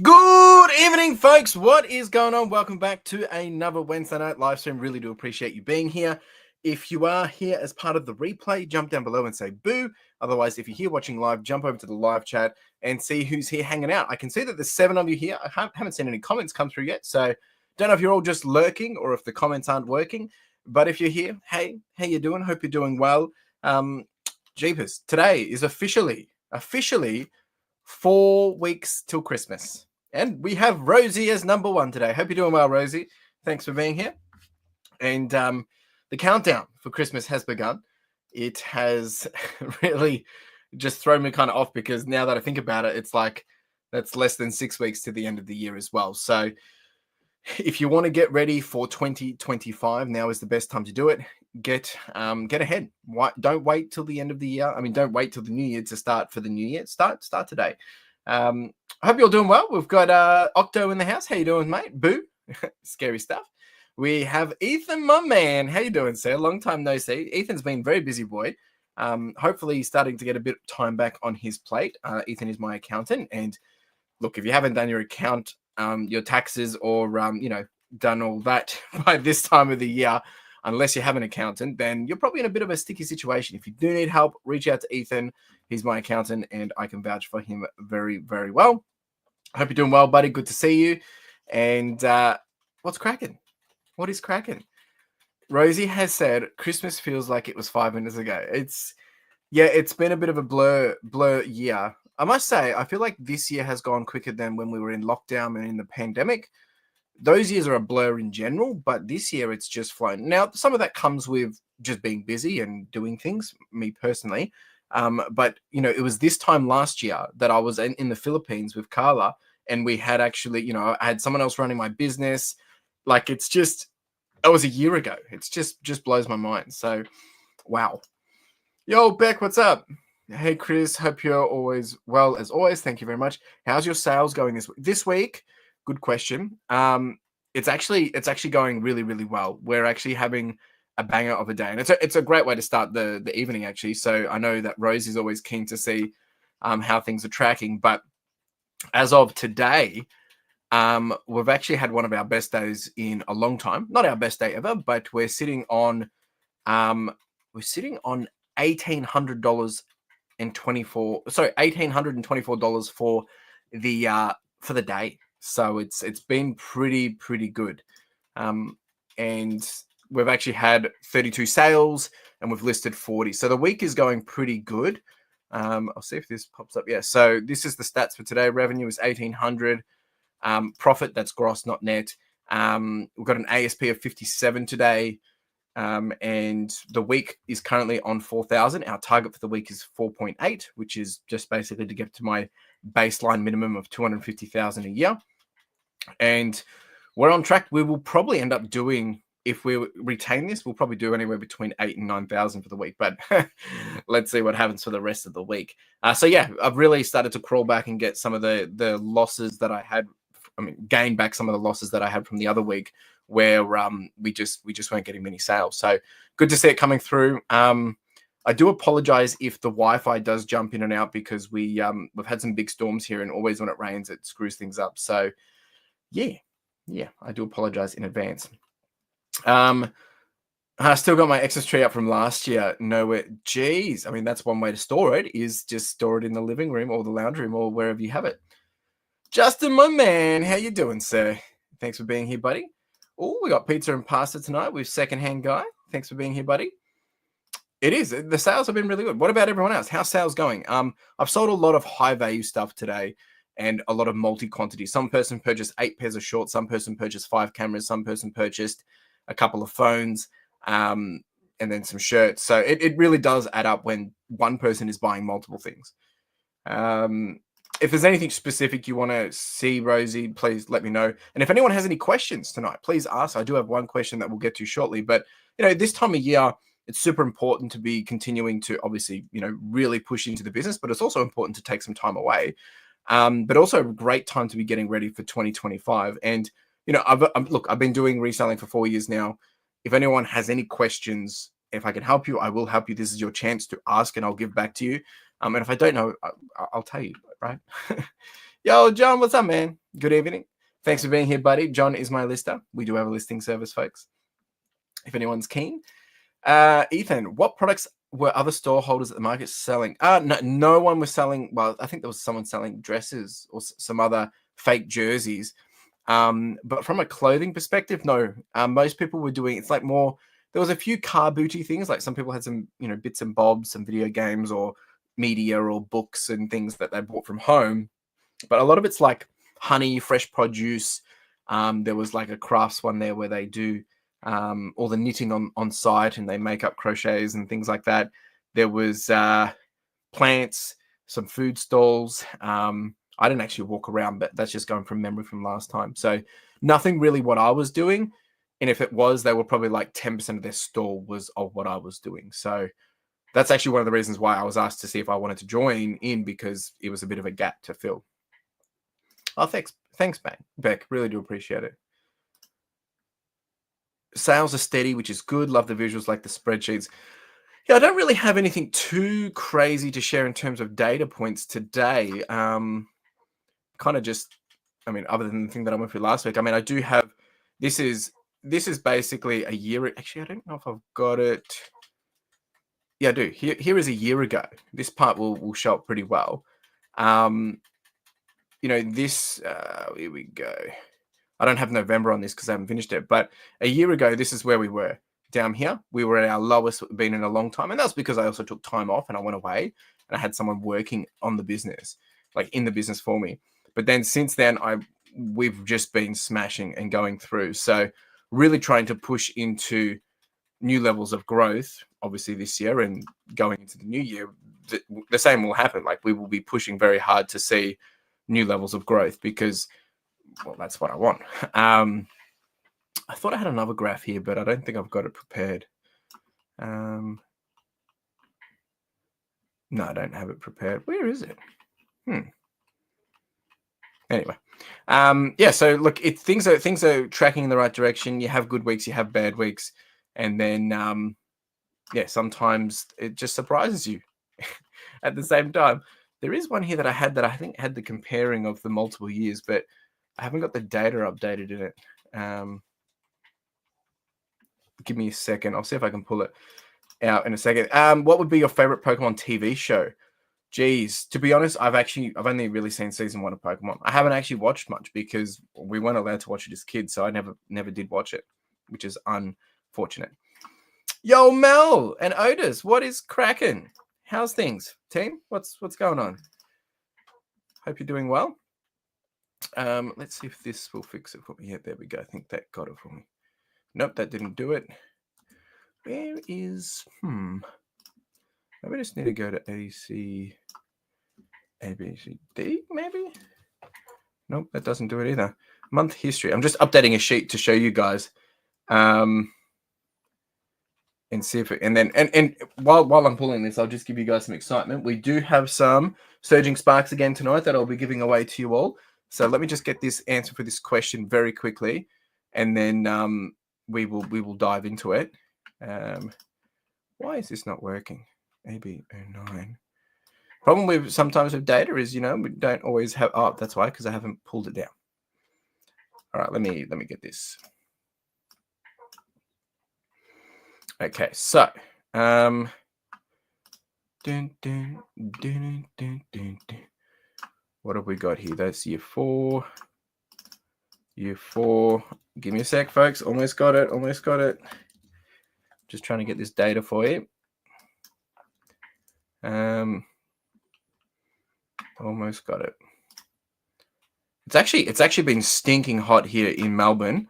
Good evening, folks. What is going on? Welcome back to another Wednesday night live stream. Really do appreciate you being here. If you are here as part of the replay, jump down below and say boo. Otherwise, if you're here watching live, jump over to the live chat and see who's here hanging out. I can see that there's 7 of you here. I haven't seen any comments come through yet, so don't know if you're all just lurking or if the comments aren't working. But if you're here, hey, how you doing? Hope you're doing well. Jeepers, today is officially 4 weeks till Christmas. And we have Rosie as number 1 today. Hope you're doing well, Rosie. Thanks for being here. And the countdown for Christmas has begun. It has really just thrown me kind of off because now that I think about it, it's like that's less than 6 weeks to the end of the year as well. So if you want to get ready for 2025, now is the best time to do it. Get ahead. Don't wait till the end of the year. I mean, don't wait till the new year to start for the new year. Start today. I hope you're doing well. We've got Octo in the house. How you doing, mate? Boo. Scary stuff. We have Ethan, my man. How you doing, sir? Long time no see. Ethan's been very busy boy. Hopefully he's starting to get a bit of time back on his plate. Ethan is my accountant. And look, if you haven't done your account, your taxes or, done all that by this time of the year, unless you have an accountant, then you're probably in a bit of a sticky situation. If you do need help, reach out to Ethan. He's my accountant, and I can vouch for him very, very well. I hope you're doing well, buddy. Good to see you. And what's cracking? What is cracking? Rosie has said Christmas feels like it was 5 minutes ago. It's been a bit of a blur year. I must say, I feel like this year has gone quicker than when we were in lockdown and in the pandemic. Those years are a blur in general, but this year it's just flown. Now, some of that comes with just being busy and doing things, me personally. But, it was this time last year that I was in the Philippines with Carla, and we had actually, I had someone else running my business. Like, it was a year ago. It's just blows my mind. So, wow. Yo, Beck, what's up? Hey, Chris, hope you're always well as always. Thank you very much. How's your sales going this week? This week, good question. It's actually going really, really well. We're actually having a banger of a day, and it's a great way to start the evening, actually. So I know that Rose is always keen to see how things are tracking. But as of today, we've actually had one of our best days in a long time. Not our best day ever, but we're sitting on $1,824 for the day. So it's been pretty good. And we've actually had 32 sales and we've listed 40. So the week is going pretty good. I'll see if this pops up. Yeah. So this is the stats for today. Revenue is 1,800. Profit, that's gross, not net. We've got an ASP of 57 today. And the week is currently on 4,000. Our target for the week is 4.8, which is just basically to get to my baseline minimum of 250,000 a year. And we're on track. We will probably end up doing, if we retain this, we'll probably do anywhere between 8,000 and 9,000 for the week. But let's see what happens for the rest of the week. So yeah, I've really started to crawl back and get some of the losses that I had. Gain back some of the losses that I had from the other week, where we just weren't getting many sales. So good to see it coming through. I do apologize if the Wi-Fi does jump in and out because we've had some big storms here, and always when it rains, it screws things up. So yeah, I do apologize in advance. I still got my Xmas tree up from last year. Nowhere. Geez, that's one way to store it, is just store it in the living room or the lounge room or wherever you have it. Justin, my man, how you doing, sir? Thanks for being here, buddy. Oh, we got pizza and pasta tonight with Secondhand Guy. Thanks for being here, buddy. It is. The sales have been really good. What about everyone else? How's sales going? I've sold a lot of high-value stuff today and a lot of multi-quantity. Some person purchased 8 pairs of shorts. Some person purchased 5 cameras. Some person purchased a couple of phones and then some shirts. So it really does add up when one person is buying multiple things. If there's anything specific you want to see, Rosie, please let me know. And if anyone has any questions tonight, please ask. I do have one question that we'll get to shortly. But, this time of year, it's super important to be continuing to obviously, really push into the business. But it's also important to take some time away. But also a great time to be getting ready for 2025. And, I've been doing reselling for 4 years now. If anyone has any questions, if I can help you, I will help you. This is your chance to ask and I'll give back to you. And if I don't know, I'll tell you, right? Yo, John, what's up, man? Good evening. Thanks for being here, buddy. John is my lister. We do have a listing service, folks, if anyone's keen. Ethan, what products were other store holders at the market selling? No one was selling. Well, I think there was someone selling dresses or some other fake jerseys. But from a clothing perspective, no. Most people were doing, it's like more, there was a few car booty things, like some people had some, bits and bobs, some video games or media or books and things that they bought from home. But a lot of it's like honey, fresh produce. There was like a crafts one there where they do all the knitting on site, and they make up crochets and things like that. There was plants, some food stalls. I didn't actually walk around, but that's just going from memory from last time. So nothing really what I was doing. And if it was, they were probably like 10% of their stall was of what I was doing. So that's actually one of the reasons why I was asked to see if I wanted to join in, because it was a bit of a gap to fill. Oh, thanks, Beck. Really do appreciate it. Sales are steady, which is good. Love the visuals, like the spreadsheets. Yeah, I don't really have anything too crazy to share in terms of data points today. Kind of just, other than the thing that I went through last week. I do have, this is basically a year. Actually, I don't know if I've got it. Yeah, I do. Here is a year ago. This part will show up pretty well. This, here we go. I don't have November on this because I haven't finished it, but a year ago, this is where we were. Down here, we were at our lowest we've been in a long time. And that's because I also took time off and I went away and I had someone working on the business, like in the business for me. But then since then, we've just been smashing and going through. So really trying to push into new levels of growth, obviously this year, and going into the new year, the same will happen. Like we will be pushing very hard to see new levels of growth, because, well, that's what I want. I thought I had another graph here, but I don't think I've got it prepared. No, I don't have it prepared. Where is it? Anyway, yeah. So look, things are tracking in the right direction. You have good weeks, you have bad weeks, and then yeah, sometimes it just surprises you at the same time. There is one here that I think had the comparing of the multiple years, but I haven't got the data updated in it. Give me a second. I'll see if I can pull it out in a second. What would be your favorite Pokemon TV show? Geez, to be honest, I've only really seen season 1 of Pokemon. I haven't actually watched much because we weren't allowed to watch it as kids, so I never did watch it, which is unfortunate. Yo, Mel and Otis, what is cracking? How's things, team? What's going on? Hope you're doing well. Let's see if this will fix it for me. Yeah, there we go. I think that got it for me. Nope, that didn't do it. Where is, maybe I just need to go to ABCD, maybe? Nope, that doesn't do it either. Month history. I'm just updating a sheet to show you guys. And see if it, and then, and while I'm pulling this, I'll just give you guys some excitement. We do have some Surging Sparks again tonight that I'll be giving away to you all. So let me just get this answer for this question very quickly, and then we will dive into it. Why is this not working? AB09. Problem with sometimes with data is, we don't always have. Oh, that's why, because I haven't pulled it down. All right, let me get this. Okay, so what have we got here? That's year 4. Year 4. Give me a sec, folks. Almost got it. Just trying to get this data for you. Almost got it. It's actually been stinking hot here in Melbourne.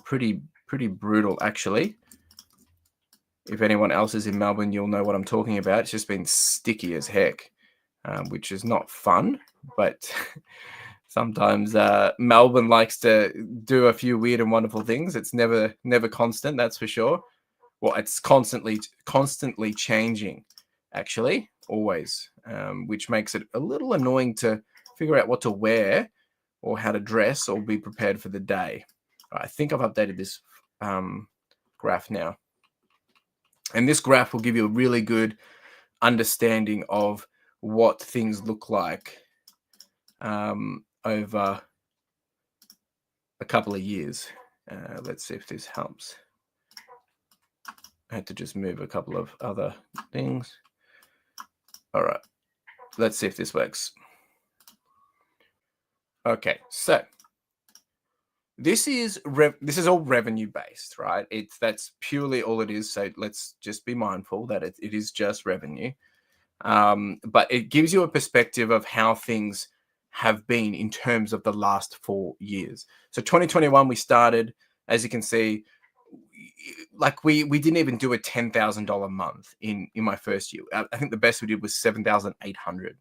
Pretty brutal, actually. If anyone else is in Melbourne, you'll know what I'm talking about. It's just been sticky as heck, which is not fun. But sometimes Melbourne likes to do a few weird and wonderful things. It's never constant, that's for sure. Well, it's constantly changing, actually, always, which makes it a little annoying to figure out what to wear or how to dress or be prepared for the day. I think I've updated this graph now. And this graph will give you a really good understanding of what things look like over a couple of years. Let's see if this helps. I had to just move a couple of other things. All right, let's see if this works. Okay, so this is all revenue based, right? That's purely all it is. So let's just be mindful that it is just revenue. But it gives you a perspective of how things have been in terms of the last 4 years. So 2021, we started, as you can see, like we didn't even do a $10,000 month in my first year. I think the best we did was 7,800.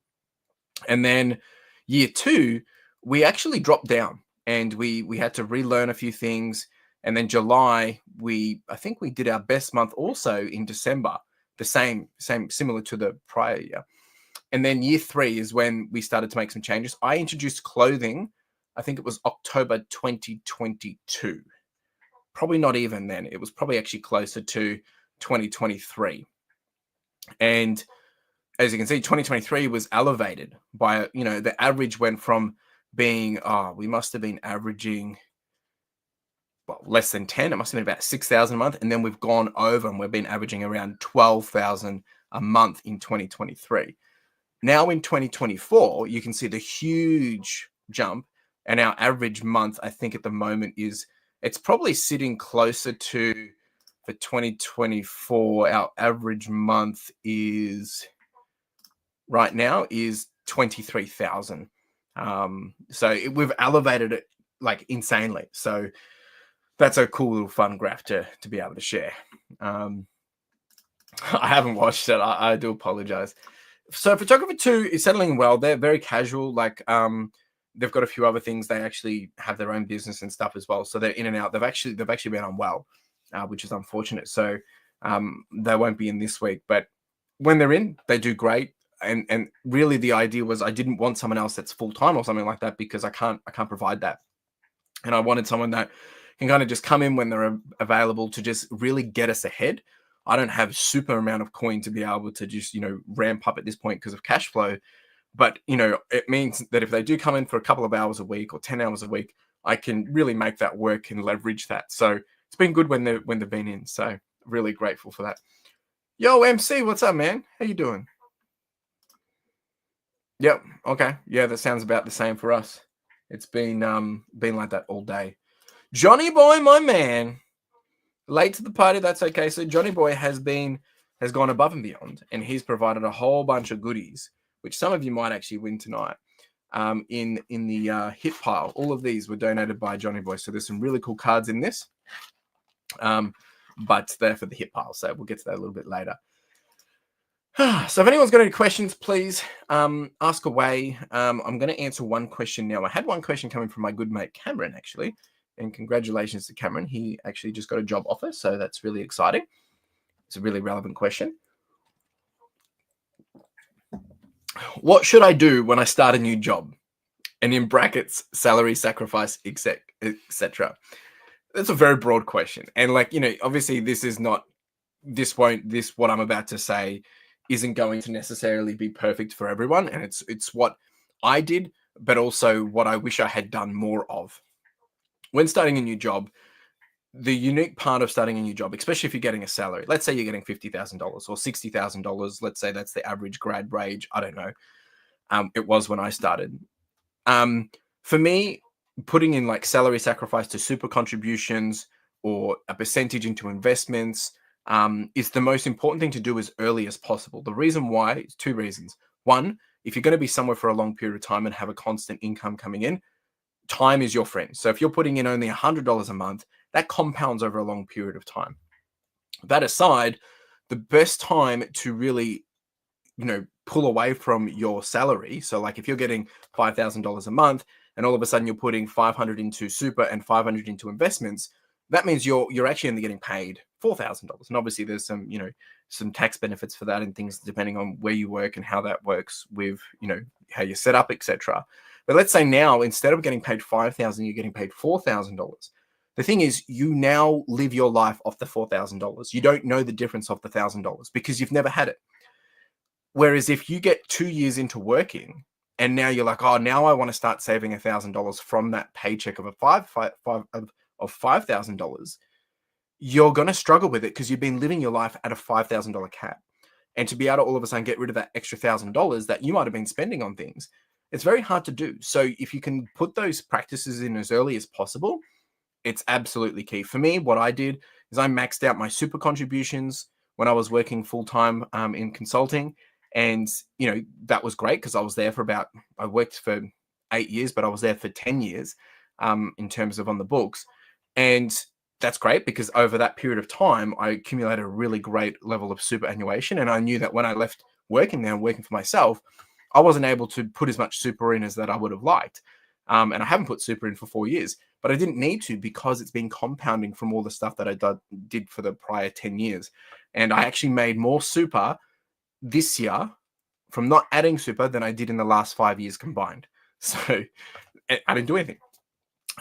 And then year 2, we actually dropped down and we had to relearn a few things. And then July, I think we did our best month also in December, the same similar to the prior year. And then year 3 is when we started to make some changes. I introduced clothing, I think it was October 2022. Probably not even then. It was probably actually closer to 2023. And as you can see, 2023 was elevated by, the average went from being, we must have been averaging, less than 10. It must have been about 6,000 a month. And then we've gone over and we've been averaging around 12,000 a month in 2023. Now in 2024, you can see the huge jump. And our average month, I think at the moment it's probably sitting closer to, for 2024, our average month right now is 23,000. So we've elevated it like insanely. So that's a cool little fun graph to be able to share. I haven't watched it. I do apologize. So photographer 2 is settling well. They're very casual. Like they've got a few other things. They actually have their own business and stuff as well. So they're in and out. They've actually been unwell, which is unfortunate. So they won't be in this week. But when they're in, they do great. And really the idea was I didn't want someone else that's full-time or something like that because I can't provide that. And I wanted someone that can kind of just come in when they're available to just really get us ahead. I don't have super amount of coin to be able to just, ramp up at this point because of cash flow. But, it means that if they do come in for a couple of hours a week or 10 hours a week, I can really make that work and leverage that. So it's been good when they've been in. So really grateful for that. Yo, MC, what's up, man? How you doing? Yep. Okay. Yeah, that sounds about the same for us. It's been like that all day. Johnny Boy, my man, late to the party. That's okay. So Johnny Boy has gone above and beyond, and he's provided a whole bunch of goodies, which some of you might actually win tonight. In the hit pile, all of these were donated by Johnny Boy. So there's some really cool cards in this, but they're for the hit pile. So we'll get to that a little bit later. So if anyone's got any questions, please ask away. I'm going to answer one question now. I had one question coming from my good mate Cameron, actually. And congratulations to Cameron. He actually just got a job offer, so that's really exciting. It's a really relevant question. What should I do when I start a new job? And in brackets, salary sacrifice, etc. That's a very broad question. And obviously this is not, what I'm about to say isn't going to necessarily be perfect for everyone. And it's what I did, but also what I wish I had done more of. When starting a new job, the unique part of starting a new job, especially if you're getting a salary, let's say you're getting $50,000 or $60,000. Let's say that's the average grad wage. I don't know. It was when I started. For me, putting in like salary sacrifice to super contributions or a percentage into investments is the most important thing to do as early as possible. The reason why is 2 reasons. One, if you're going to be somewhere for a long period of time and have a constant income coming in, time is your friend. So if you're putting in only $100 a month, that compounds over a long period of time. That aside, the best time to really, pull away from your salary. So like if you're getting $5,000 a month and all of a sudden you're putting 500 into super and 500 into investments, that means you're actually only getting paid $4,000. And obviously there's some, some tax benefits for that and things depending on where you work and how that works with, how you're set up, etc. But let's say now, instead of getting paid $5,000, you're getting paid $4,000. The thing is, you now live your life off the $4,000. You don't know the difference of the $1,000 because you've never had it. Whereas if you get 2 years into working and now you're like, oh, now I want to start saving $1,000 from that paycheck of $5,000. You're going to struggle with it because you've been living your life at a $5,000 cap. And to be able to all of a sudden get rid of that extra $1,000 that you might have been spending on things, it's very hard to do. So if you can put those practices in as early as possible, it's absolutely key. For me, what I did is I maxed out my super contributions when I was working full-time in consulting. And, that was great because I worked for 8 years, but I was there for 10 years in terms of on the books. And that's great because over that period of time, I accumulated a really great level of superannuation. And I knew that when I left working there and working for myself, I wasn't able to put as much super in as that I would have liked. And I haven't put super in for 4 years, but I didn't need to because it's been compounding from all the stuff that I did for the prior 10 years. And I actually made more super this year from not adding super than I did in the last 5 years combined. So I didn't do anything.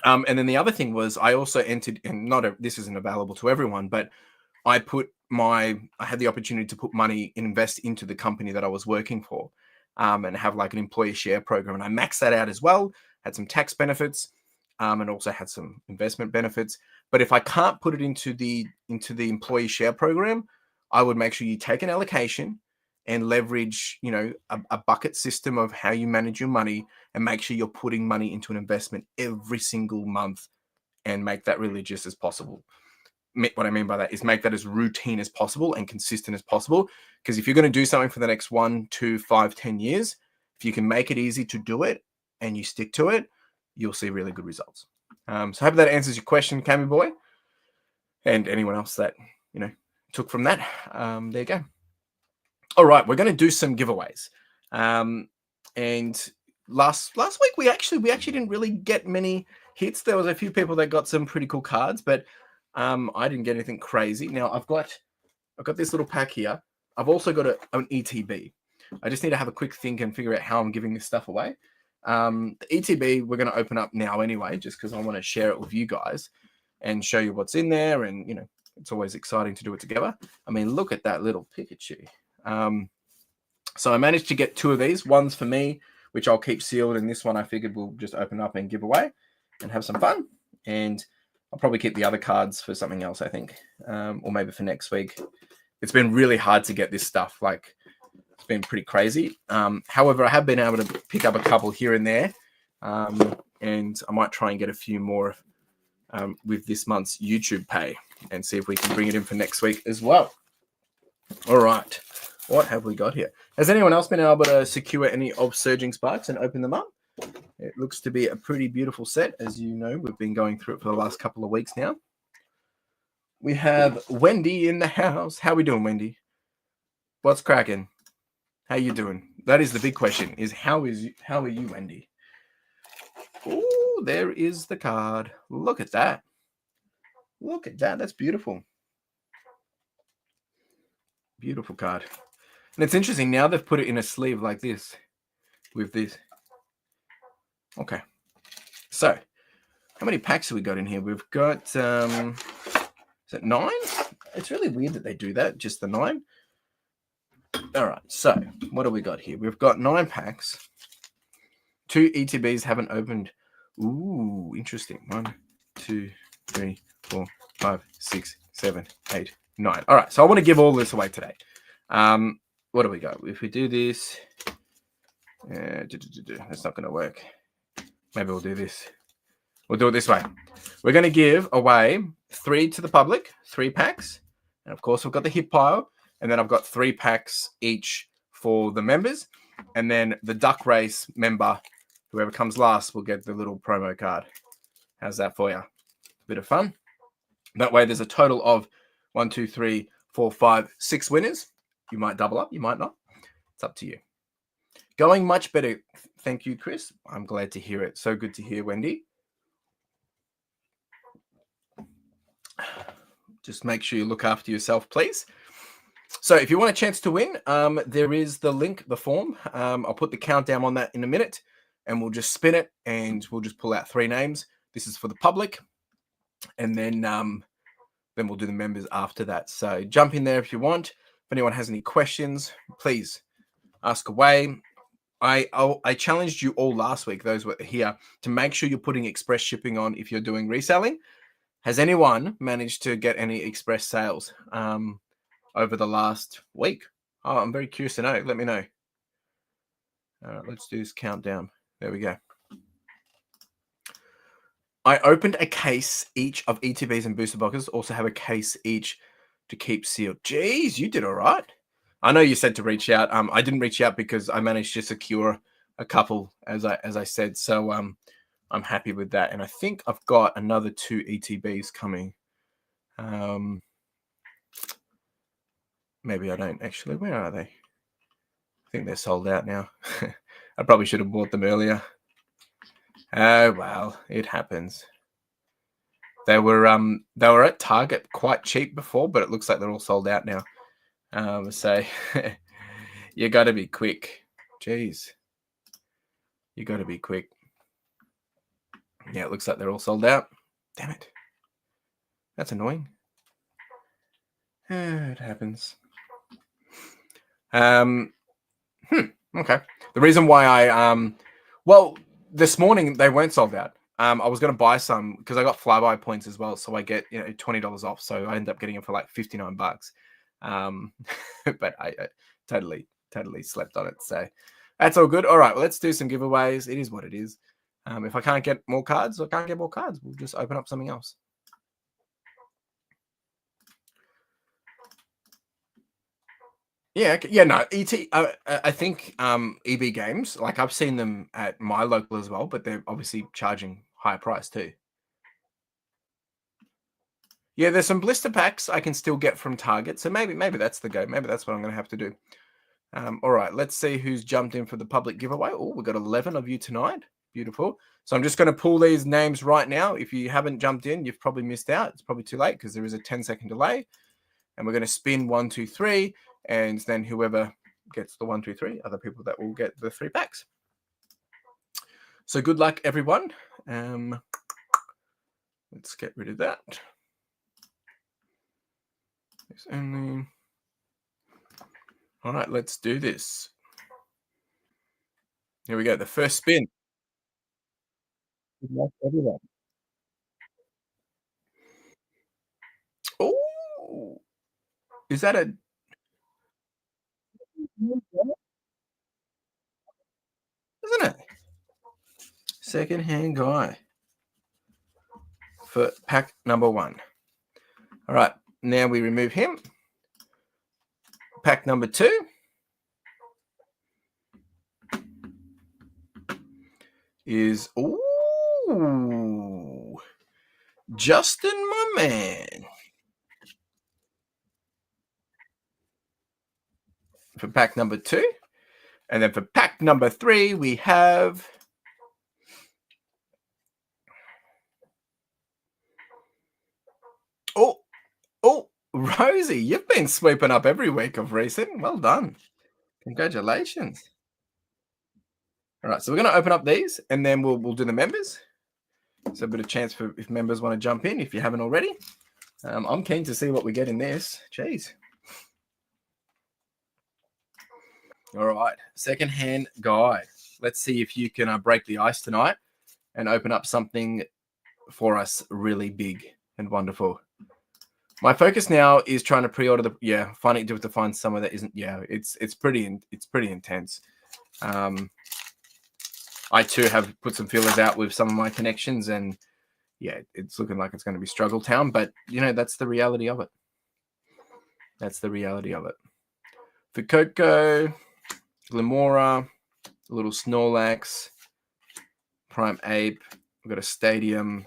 And then the other thing was I also entered, and this isn't available to everyone, but I had the opportunity to put money, invest into the company that I was working for, and have like an employee share program. And I maxed that out as well, had some tax benefits, and also had some investment benefits. But if I can't put it into the employee share program, I would make sure you take an allocation and leverage, a bucket system of how you manage your money, and make sure you're putting money into an investment every single month and make that religious as possible. What I mean by that is make that as routine as possible and consistent as possible. Because if you're going to do something for the next 1, 2, 5, 10 years, if you can make it easy to do it and you stick to it, you'll see really good results. So I hope that answers your question, Cammy Boy, and anyone else that, took from that. There you go. All right, we're going to do some giveaways. And last week we actually didn't really get many hits. There was a few people that got some pretty cool cards, but I didn't get anything crazy. Now I've got this little pack here. I've also got an ETB. I just need to have a quick think and figure out how I'm giving this stuff away. The ETB we're going to open up now anyway, just because I want to share it with you guys and show you what's in there. And it's always exciting to do it together. I mean, look at that little Pikachu. So I managed to get 2 of these. One's for me, which I'll keep sealed, and this one I figured we'll just open up and give away and have some fun. And I'll probably keep the other cards for something else, I think, or maybe for next week. It's been really hard to get this stuff. Like, it's been pretty crazy. However, I have been able to pick up a couple here and there, and I might try and get a few more with this month's YouTube pay and see if we can bring it in for next week as well. All right. What have we got here? Has anyone else been able to secure any of Surging Sparks and open them up? It looks to be a pretty beautiful set. As you know, we've been going through it for the last couple of weeks now. We have Wendy in the house. How we doing, Wendy? What's cracking? How you doing? That is the big question, is how are you, Wendy? Oh, there is the card. Look at that. Look at that. That's beautiful. Beautiful card. And it's interesting, now they've put it in a sleeve like this with this. Okay. So, how many packs have we got in here? We've got, is it 9? It's really weird that they do that, just the 9. All right, so what do we got here? We've got 9 packs. 2 ETBs haven't opened. Ooh, interesting. 1, 2, 3, 4, 5, 6, 7, 8, 9. All right, so I want to give all this away today. What do we got? If we do this, that's not going to work. Maybe we'll do this. We'll do it this way. We're going to give away 3 to the public, 3 packs. And of course, we've got the hit pile. And then I've got 3 packs each for the members. And then the duck race member, whoever comes last, will get the little promo card. How's that for you? Bit of fun. That way, there's a total of 1, 2, 3, 4, 5, 6 winners. You might double up, you might not. It's up to you. Going much better. Thank you, Chris. I'm glad to hear it. So good to hear, Wendy. Just make sure you look after yourself, please. So if you want a chance to win, there is the link, the form. I'll put the countdown on that in a minute, and we'll just spin it, and we'll just pull out 3 names. This is for the public, and then we'll do the members after that. So jump in there if you want. If anyone has any questions, please ask away. I challenged you all last week, those were here, to make sure you're putting express shipping on if you're doing reselling. Has anyone managed to get any express sales over the last week? Oh, I'm very curious to know. Let me know. All right, let's do this countdown. There we go. I opened a case each of ETBs and booster boxes. Also have a case each to keep sealed. Jeez, you did all right. I know you said to reach out. I didn't reach out because I managed to secure a couple, as I said. So I'm happy with that. And I think I've got another 2 ETBs coming. Maybe I don't actually. Where are they? I think they're sold out now. I probably should have bought them earlier. Oh well, it happens. They were at Target quite cheap before, but it looks like they're all sold out now. So you got to be quick. Jeez, you got to be quick. Yeah, it looks like they're all sold out. Damn it, that's annoying. It happens. Okay. The reason why I well, this morning they weren't sold out. I was going to buy some because I got flyby points as well, so I get $20 off. So I ended up getting it for like $59. But I totally slept on it. So that's all good. All right, well, let's do some giveaways. It is what it is. If I can't get more cards, we'll just open up something else. Yeah, no, ET. I think EB Games, like I've seen them at my local as well, but they're obviously charging higher price too. Yeah, there's some blister packs I can still get from Target, so maybe that's the go. Maybe that's what I'm going to have to do. All right, let's see who's jumped in for the public giveaway. Oh, we've got 11 of you tonight. Beautiful. So I'm just going to pull these names right now. If you haven't jumped in, you've probably missed out. It's probably too late because there is a 10-second delay. And we're going to spin 1, 2, 3, and then whoever gets the 1, 2, 3 are the people that will get the 3 packs. So good luck, everyone. Let's get rid of that. It's only... All right, let's do this. Here we go. The first spin. Good luck, everyone. Oh, is that a... Isn't it? Second-hand guy for pack number 1. All right, now we remove him. Pack number 2. Is... Ooh, Justin, my man. For pack number 2. And then for pack number 3, we have... Oh, Rosie, you've been sweeping up every week of recent. Well done. Congratulations. All right, so we're going to open up these, and then we'll do the members. So a bit of chance for if members want to jump in, if you haven't already. I'm keen to see what we get in this. Jeez. All right, second-hand guy. Let's see if you can break the ice tonight and open up something for us really big and wonderful. My focus now is trying to pre-order the finding it difficult to find somewhere that isn't. Yeah, it's pretty intense. I too have put some feelers out with some of my connections, and yeah, it's looking like it's going to be struggle town. But that's the reality of it. That's the reality of it. For Coco, Glamora, a little Snorlax, Prime Ape. We've got a Stadium.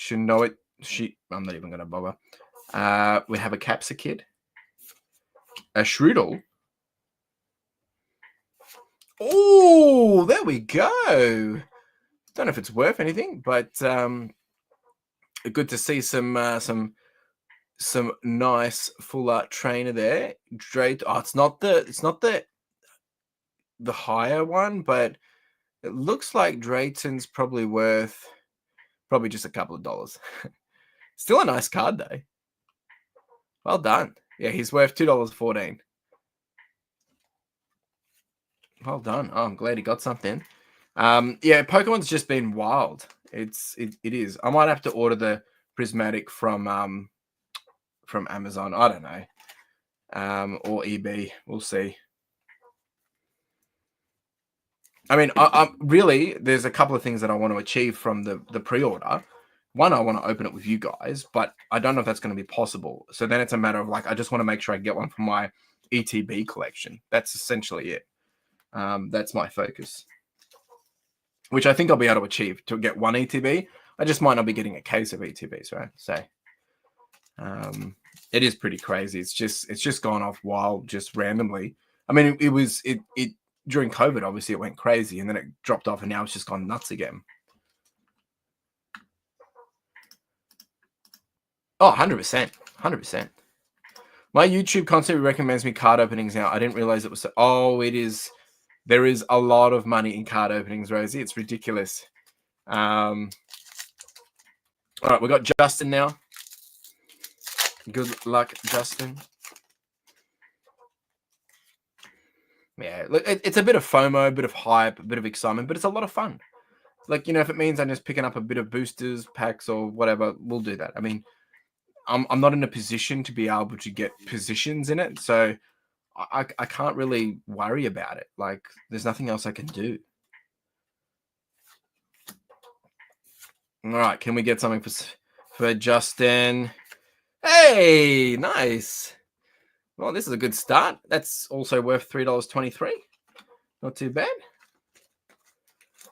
I'm not even going to bother. We have a Capsakid, a Shroodle. Oh, there we go. Don't know if it's worth anything, but good to see some nice full art trainer there. Drayton. Oh, it's not the higher one, but it looks like Drayton's probably worth just a couple of dollars. Still a nice card though. Well done. Yeah, he's worth $2.14. Well done. Oh, I'm glad he got something. Yeah, Pokemon's just been wild. It is. I might have to order the prismatic from Amazon. I don't know. Or eBay. We'll see. I mean, I really, there's a couple of things that I want to achieve from the pre-order. One, I want to open it with you guys, but I don't know if that's going to be possible. So then it's a matter of like, I just want to make sure I get one for my ETB collection. That's essentially it. That's my focus, which I think I'll be able to achieve to get one ETB. I just might not be getting a case of ETBs, right? So it is pretty crazy. It's just gone off wild, just randomly. I mean, it during COVID, obviously it went crazy and then it dropped off and now it's just gone nuts again. Oh, 100%. 100%. My YouTube constantly recommends me card openings now. I didn't realize it was it is. There is a lot of money in card openings, Rosie. It's ridiculous. All right, we've got Justin now. Good luck, Justin. Yeah, look, it's a bit of FOMO, a bit of hype, a bit of excitement, but it's a lot of fun. Like, if it means I'm just picking up a bit of boosters, packs, or whatever, we'll do that. I mean, I'm not in a position to be able to get positions in it, so I can't really worry about it. Like, there's nothing else I can do. All right, can we get something for Justin? Hey, nice. Well, this is a good start. That's also worth $3.23. Not too bad.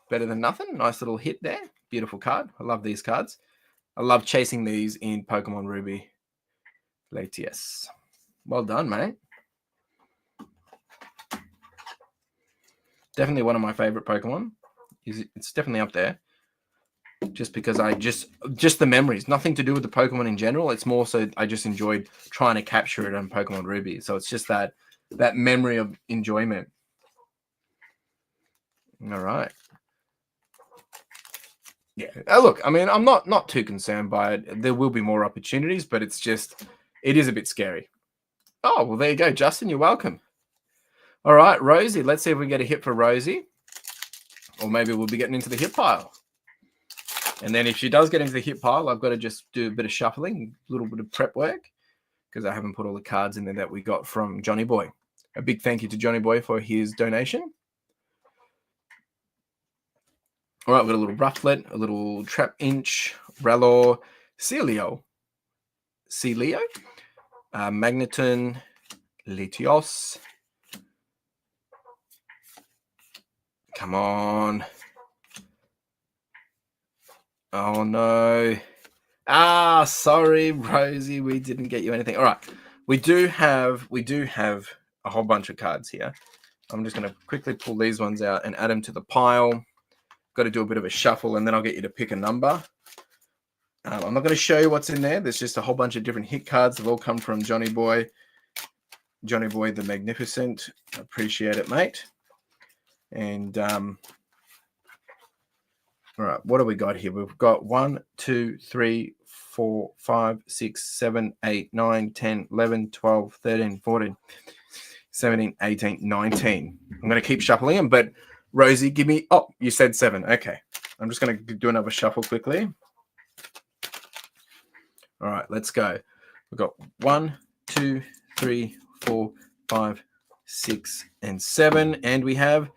Better than nothing. Nice little hit there. Beautiful card. I love these cards. I love chasing these in Pokemon Ruby. Latias. Well done, mate. Definitely one of my favorite Pokemon. It's definitely up there. Just because just the memories, nothing to do with the Pokemon in general. It's more so I just enjoyed trying to capture it on Pokemon Ruby. So it's just that memory of enjoyment. All right. Yeah. Look, I mean, I'm not too concerned by it. There will be more opportunities, but it is a bit scary. Oh, well, there you go, Justin. You're welcome. All right, Rosie. Let's see if we get a hit for Rosie. Or maybe we'll be getting into the hit pile. And then if she does get into the hit pile, I've got to just do a bit of shuffling, a little bit of prep work, because I haven't put all the cards in there that we got from Johnny Boy. A big thank you to Johnny Boy for his donation. All right, we've got a little Rufflet, a little Trap Inch, Rallor, Celio, Magneton, Latios. Come on. Oh, no. Sorry, Rosie. We didn't get you anything. All right. We do have a whole bunch of cards here. I'm just going to quickly pull these ones out and add them to the pile. Got to do a bit of a shuffle, and then I'll get you to pick a number. I'm not going to show you what's in there. There's just a whole bunch of different hit cards. They've all come from Johnny Boy. Johnny Boy the Magnificent. Appreciate it, mate. And all right, what do we got here? We've got 1, 2, 3, 4, 5, 6, 7, 8, 9, 10, 11, 12, 13, 14, 17, 18, 19. I'm going to keep shuffling them, but Rosie, give me... Oh, you said 7. Okay. I'm just going to do another shuffle quickly. All right, let's go. We've got 1, 2, 3, 4, 5, 6, and 7. And we have...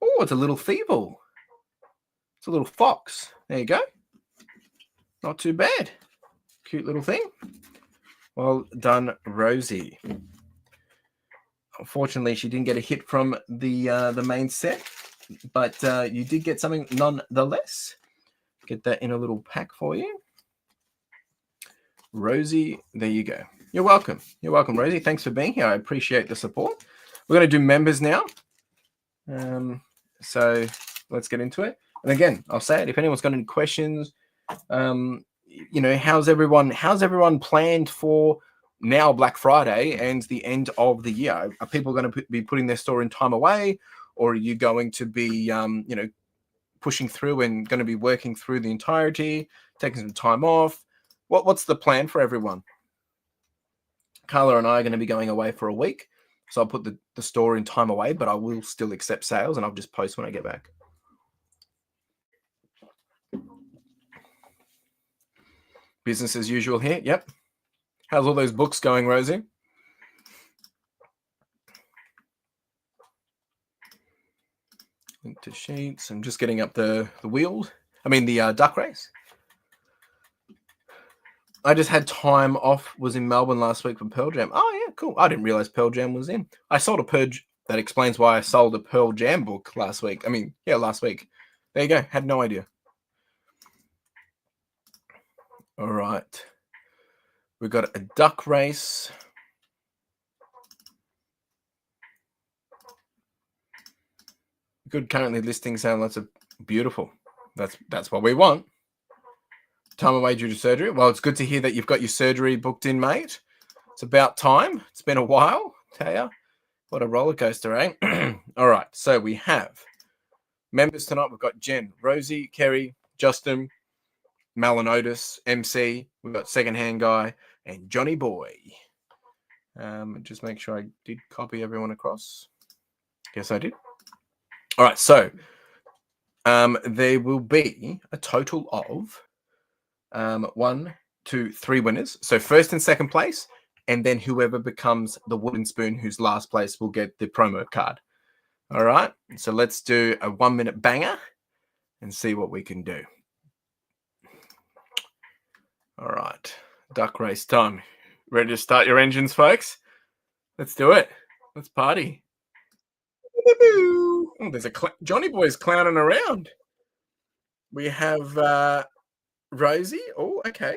Oh, it's a little Feeble. It's a little fox. There you go. Not too bad. Cute little thing. Well done, Rosie. Unfortunately, she didn't get a hit from the main set, but you did get something nonetheless. Get that in a little pack for you. Rosie, there you go. You're welcome. You're welcome, Rosie. Thanks for being here. I appreciate the support. We're going to do members now. So let's get into it. And again, I'll say it, if anyone's got any questions, how's everyone planned for now Black Friday and the end of the year? Are people going to be putting their store in time away, or are you going to be, pushing through and going to be working through the entirety, taking some time off? What's the plan for everyone? Carla and I are going to be going away for a week. So I'll put the store in time away, but I will still accept sales, and I'll just post when I get back. Business as usual here. Yep. How's all those books going, Rosie? Link to sheets. I'm just getting up the duck race. I just had time off, was in Melbourne last week for Pearl Jam. Oh, yeah, cool. I didn't realize Pearl Jam was in. I sold a Purge. That explains why I sold a Pearl Jam book last week. Last week. There you go. Had no idea. All right. We've got a duck race. Good currently listing sound. Lots of beautiful. That's what we want. Time away due to surgery. Well, it's good to hear that you've got your surgery booked in, mate. It's about time. It's been a while. Tell you. What a roller coaster, eh? All right. So we have members tonight. We've got Jen, Rosie, Kerry, Justin, Mal and Otis, MC. We've got Secondhand Guy and Johnny Boy. Just make sure I did copy everyone across. Yes, I did. All right. So there will be a total of 1, 2, 3 winners. So first and second place, and then whoever becomes the wooden spoon who's last place will get the promo card. All right. So let's do a 1-minute banger and see what we can do. All right. Duck race time. Ready to start your engines, folks? Let's do it. Let's party. Oh, there's Johnny Boy's clowning around. We have Rosie. Oh, okay.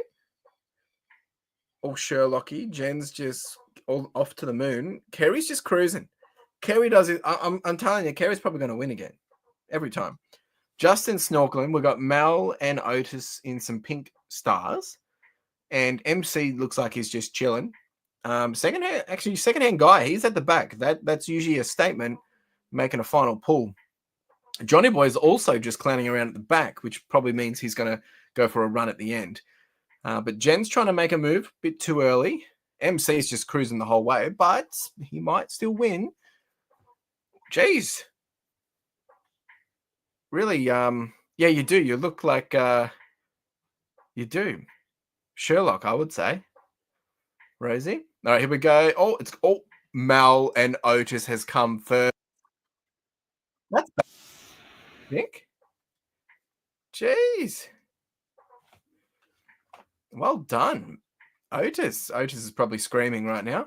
All Sherlocky. Jen's just all off to the moon. Kerry's just cruising. Kerry does it. I'm telling you, Kerry's probably going to win again. Every time. Justin snorkeling. We've got Mel and Otis in some pink stars. And MC looks like he's just chilling. Secondhand Guy, he's at the back. That's usually a statement making a final pull. Johnny Boy is also just clowning around at the back, which probably means he's going to go for a run at the end. But Jen's trying to make a move a bit too early. MC's just cruising the whole way, but he might still win. Jeez. Really, yeah, you do. You look like you do. Sherlock, I would say. Rosie. All right, here we go. Mal and Otis has come first. That's bad, I think. Jeez. Well done, Otis. Otis is probably screaming right now.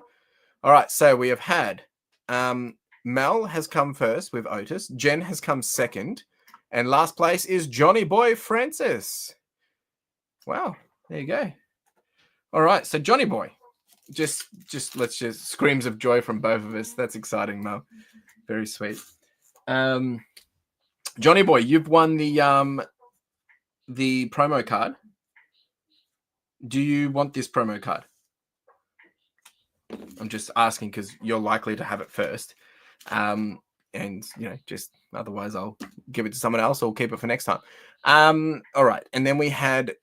All right, so we have had Mel has come first with Otis. Jen has come second. And last place is Johnny Boy Francis. Wow, there you go. All right, so Johnny Boy. Just screams of joy from both of us. That's exciting, Mel. Very sweet. Johnny Boy, you've won the promo card. Do you want this promo card? I'm just asking because you're likely to have it first. And, just otherwise I'll give it to someone else or keep it for next time. All right. And then we had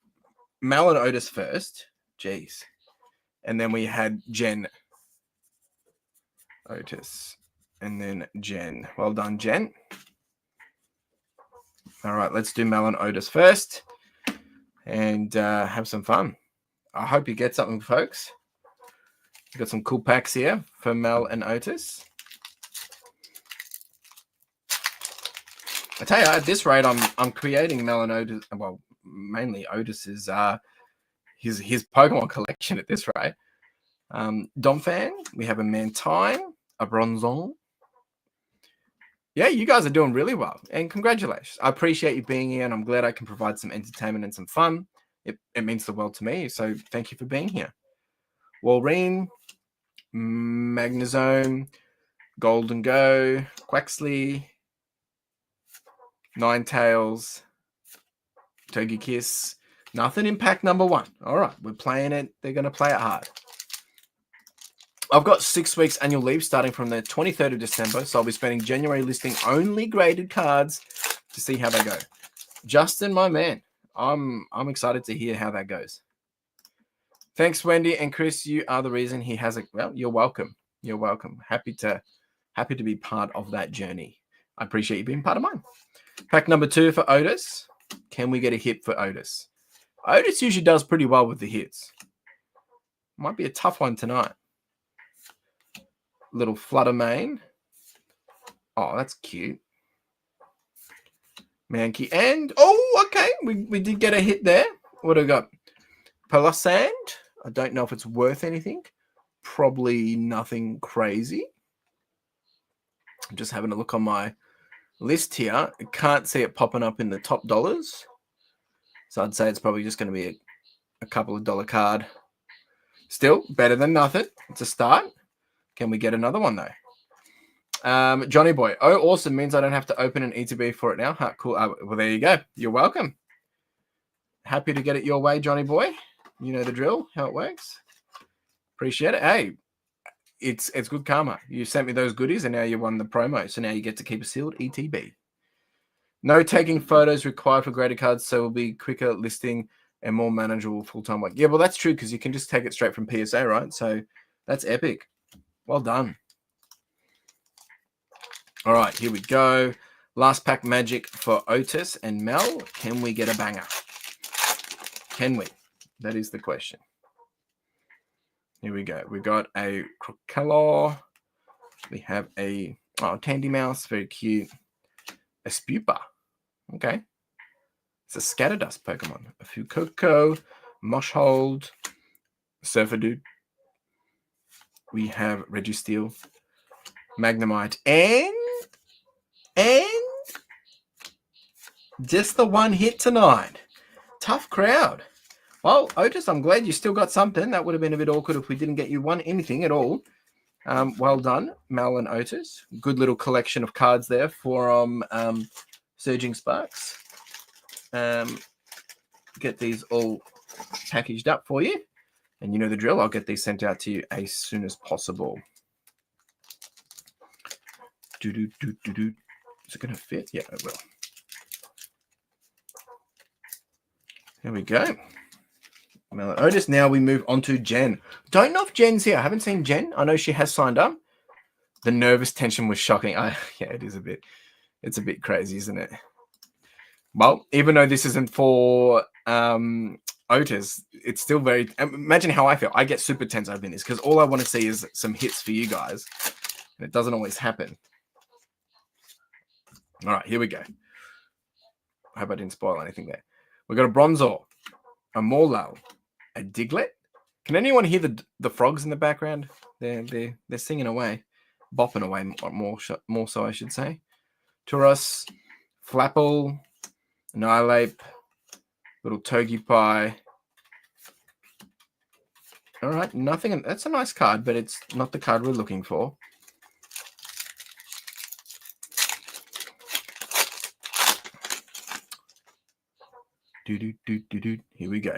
Mal and Otis first. Jeez. And then we had Jen. Otis. And then Jen. Well done, Jen. All right. Let's do Mal and Otis first. And have some fun. I hope you get something, folks. We've got some cool packs here for Mel and Otis. I tell you, at this rate, I'm creating Mel and Otis. Well, mainly Otis's his Pokemon collection at this rate. Domfan, we have a Mantine, a Bronzong. Yeah, you guys are doing really well, and congratulations. I appreciate you being here, and I'm glad I can provide some entertainment and some fun. It means the world to me, so thank you for being here. Walreen, Magnezone, Golden Go, Quaxley, Ninetales, Togekiss. Nothing in pack number 1. All right, we're playing it. They're going to play it hard. I've got 6 weeks annual leave starting from the 23rd of December, so I'll be spending January listing only graded cards to see how they go. Justin, my man, I'm excited to hear how that goes. Thanks, Wendy and Chris. You are the reason he has it. Well, you're welcome. You're welcome. Happy to be part of that journey. I appreciate you being part of mine. Pack number 2 for Otis. Can we get a hit for Otis? Otis usually does pretty well with the hits. Might be a tough one tonight. Little flutter mane. Oh, that's cute. Mankey. And, oh, okay. We did get a hit there. What do we got? Pelasand. I don't know if it's worth anything. Probably nothing crazy. I'm just having a look on my list here. I can't see it popping up in the top dollars. So I'd say it's probably just going to be a couple of dollar card. Still better than nothing. It's a start. Can we get another one though? Johnny Boy. Oh, awesome. Means I don't have to open an ETB for it now. Huh, cool. Well, there you go. You're welcome. Happy to get it your way, Johnny Boy. You know the drill, how it works. Appreciate it. Hey, it's good karma. You sent me those goodies and now you won the promo. So now you get to keep a sealed ETB. No taking photos required for graded cards, so it will be quicker listing and more manageable full-time work. Yeah, well, that's true because you can just take it straight from PSA, right? So that's epic. Well done. All right, here we go. Last pack magic for Otis and Mel. Can we get a banger? Can we? That is the question. Here we go. We got a Crocolor. We have a Tandy Mouse, very cute. A Spupa. Okay. It's a Scatterdusk Pokemon. A Fuecoco, Moshhold, Surfer Dude. We have Registeel, Magnemite, and just the one hit tonight. Tough crowd. Well, Otis, I'm glad you still got something. That would have been a bit awkward if we didn't get you anything at all. Well done, Mal and Otis. Good little collection of cards there for Surging Sparks. Get these all packaged up for you. And you know the drill. I'll get these sent out to you as soon as possible. Is it going to fit? Yeah, it will. There we go. Mel and Otis. Now we move on to Jen. Don't know if Jen's here. I haven't seen Jen. I know she has signed up. The nervous tension was shocking. Yeah, it is a bit. It's a bit crazy, isn't it? Well, even though this isn't for Otis, it's still very. Imagine how I feel. I get super tense over this because all I want to see is some hits for you guys, and it doesn't always happen. All right, here we go. I hope I didn't spoil anything there. We've got a Bronzor, a Morlul, a Diglett. Can anyone hear the frogs in the background? They're singing away, bopping away more so, I should say. Tauros, Flapple, Annihilape, little Togepi. All right, nothing. That's a nice card, but it's not the card we're looking for. Here we go.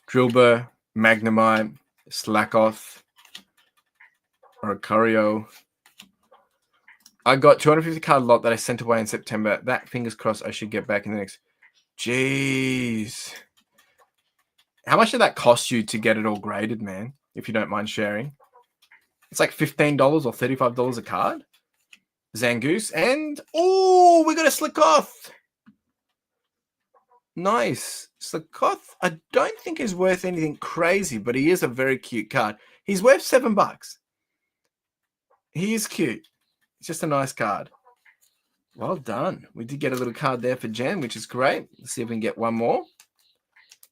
Drillbur, Magnemite, Slackoth, Oricorio. I got 250 card lot that I sent away in September. That, fingers crossed, I should get back in the next. Jeez. How much did that cost you to get it all graded, man? If you don't mind sharing. It's like $15 or $35 a card. Zangoose. And, oh, we got a Slackoth. Nice. Slackoth, I don't think is worth anything crazy, but he is a very cute card. He's worth $7. He is cute. It's just a nice card. Well done. We did get a little card there for Jen, which is great. Let's see if we can get one more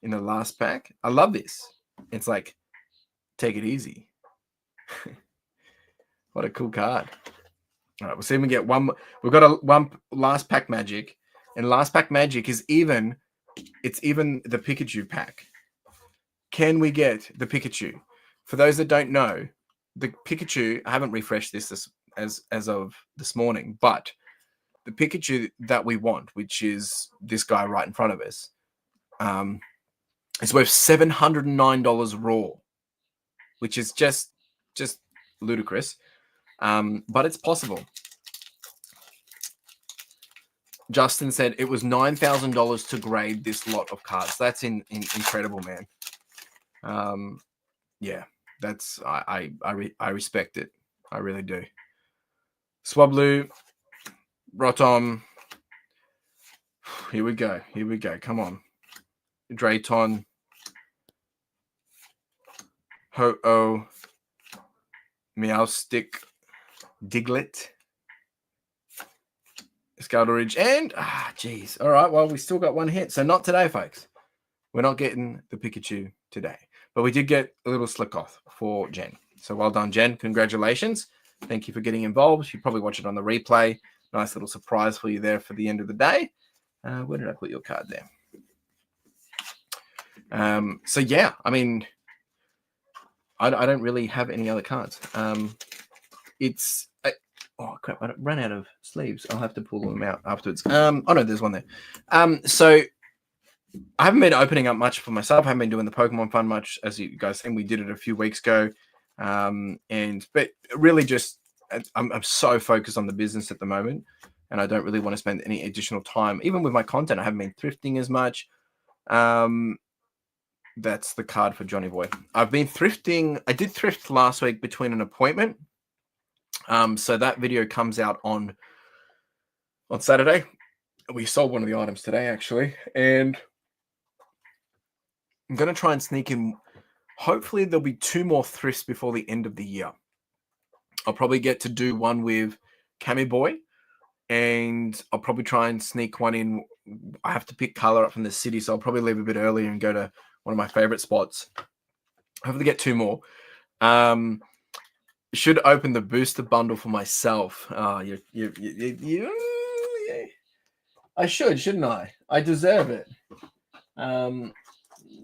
in the last pack. I love this. It's like, take it easy. What a cool card. All right, we'll see if we get one more. We've got one last pack magic, and last pack magic is even. It's even the Pikachu pack. Can we get the Pikachu? For those that don't know, the Pikachu, I haven't refreshed this as of this morning, but the Pikachu that we want, which is this guy right in front of us, is worth $709 raw, which is just ludicrous. But it's possible. Justin said it was $9,000 to grade this lot of cards. That's incredible, man. Yeah. That's I respect it. I really do. Swablu, Rotom. Here we go. Here we go. Come on. Drayton. Ho-Oh. Meowstick. Diglett. Scaldridge. And, geez. All right, well, we still got one hit. So not today, folks. We're not getting the Pikachu today. But we did get a little Slickoth for Jen. So well done, Jen. Congratulations. Thank you for getting involved. You probably watch it on the replay. Nice little surprise for you there for the end of the day. Where did I put your card there? So, yeah, I mean, I don't really have any other cards. It's... oh, crap, I ran out of sleeves. I'll have to pull them out afterwards. Oh, no, there's one there. So I haven't been opening up much for myself. I haven't been doing the Pokemon Fun much, as you guys think. We did it a few weeks ago. But really just, I'm so focused on the business at the moment, and I don't really want to spend any additional time. Even with my content, I haven't been thrifting as much. That's the card for Johnny Boy. I've been thrifting. I did thrift last week between an appointment. So that video comes out on Saturday. We sold one of the items today, actually, and I'm going to try and sneak in. Hopefully there'll be 2 more thrifts before the end of the year. I'll probably get to do one with Cammy Boy, and I'll probably try and sneak one in. I have to pick color up from the city, so I'll probably leave a bit earlier and go to one of my favorite spots. Hopefully get 2 more. Should open the booster bundle for myself. I should, shouldn't I? I deserve it.